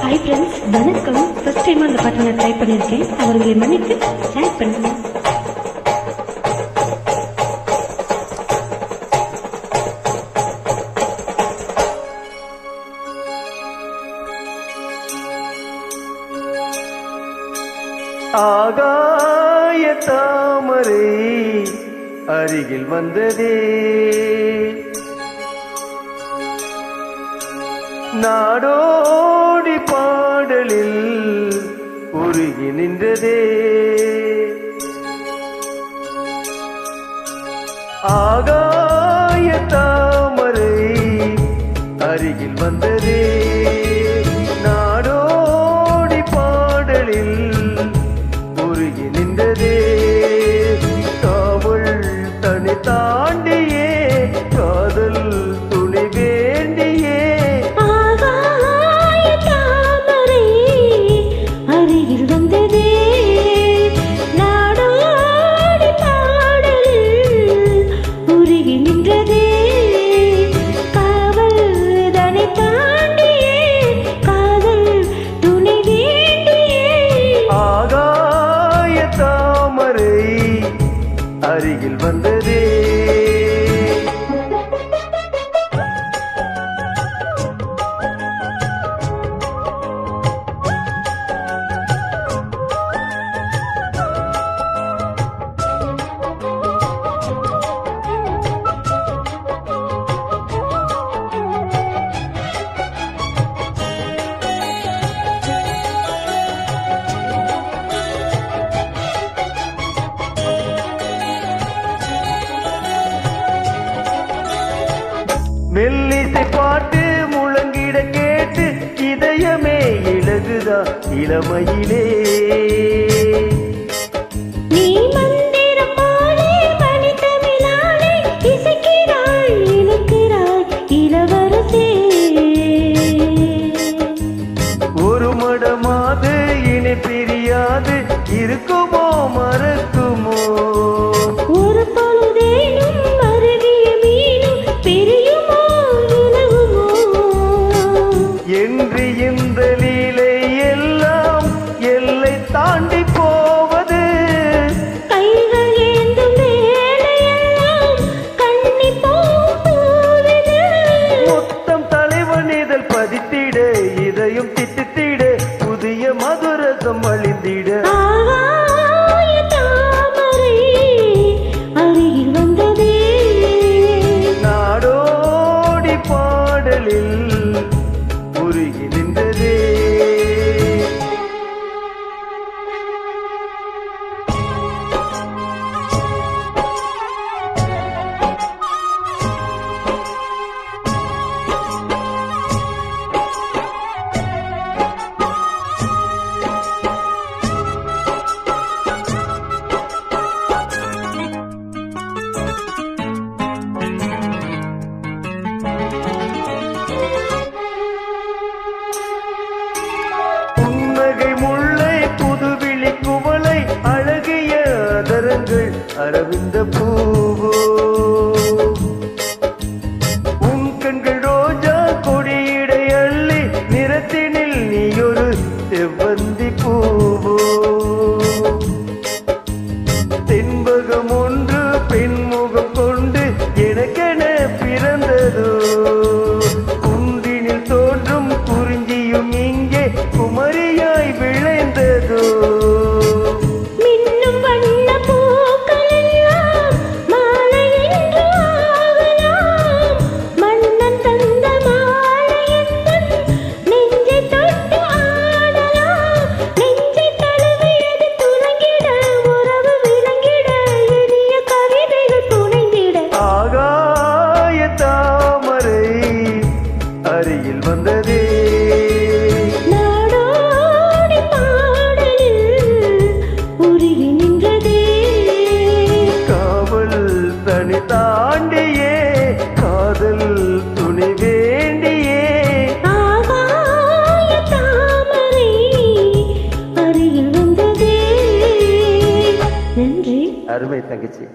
Hi friends, வணக்கம். First time அந்த பாட்டை நான் ட்ரை பண்ணியிருக்கேன். அவர்களை மன்னித்து ஷேர் பண்ணுங்கள். ஆகாய தாமரை அருகில் வந்ததே, நாடோடி பாடலில் உருகி நின்றதே. ஆகாய தாமரை அருகில் வந்ததே, நாடோடி பாடலில் உருகி நின்றதே. காவல் தனி தாண்டியே காதல் துணி வேண்டியே. ஆகாய தாமரை அருகில் வந்ததே, நாடோடி பாடலில் உருகி நின்றதே. காவல் தனி தாண்டியே காதல் துணை வேண்டியே. ஆகாய தாமரை அருகில் வந்ததே. மெல்லிசை பாட்டு முழங்கிட கேட்டு இதயமே இழகுதா இளமையிலே. நீ மந்திரம் போலே மணித்தமிழாலே இசைக்கிறாய் இழுக்கிறாய் இளவரசே. ஒரு மடமாது இனி பிரியாது இருக்குமோ மறக்குமோ. ஒரு பொழுதேனும் அருகிய மீனும் பிரியுமோ விலகுமோ. என்று இந்த லீலை எல்லாம் எல்லை தாண்டி போவது. கைகள் ஏந்தும் வேலையெல்லாம் கண்ணி போவது. மொத்தம் தலைவன் இதழ் பதித்திட இதையும் திட்டித்திட புதிய மதுரசம் அழிந்திட. ஆகாய தாமரை அருகில் வந்ததே, நாடோடி பாடலில் உருகி நின்றதே. புன்னகை முல்லை புதுவிழி குவளை அழகிய அதரங்கள் அரவிந்த பூவோ. உன் கண்கள் ரோஜா கொடியிடை அள்ளி நிறத்தினில் நீயொரு செவ்வந்தி பூவோ. தென்பகம் ஒன்று பெண்முகம் கொண்டு எனக்கென பிறந்ததோ. குன்றினில் தோன்றும் குறிஞ்சியும் இங்கே குமரியாய் விளைந்ததோ. மின்னும் வண்ண பூக்கள் எல்லாம் மாலை என்று ஆகலாம். மன்னன் தந்த மாலை எந்தன் நெஞ்சை தொட்டு ஆடலாம். நெஞ்சை தழுவியது துலங்கிட உறவு விளங்கிட இனிய கவிதைகள் புனைந்திட. ஆகாய தாமரை அருகில் வந்ததே, நாடோடி பாடலில் உருகி நின்றதே. காவல் தனி தாண்டியே காதல் துணி வேண்டியே. ஆகாய தாமரை அருகில் வந்ததே. நன்றி. அருமை தங்கச்சி.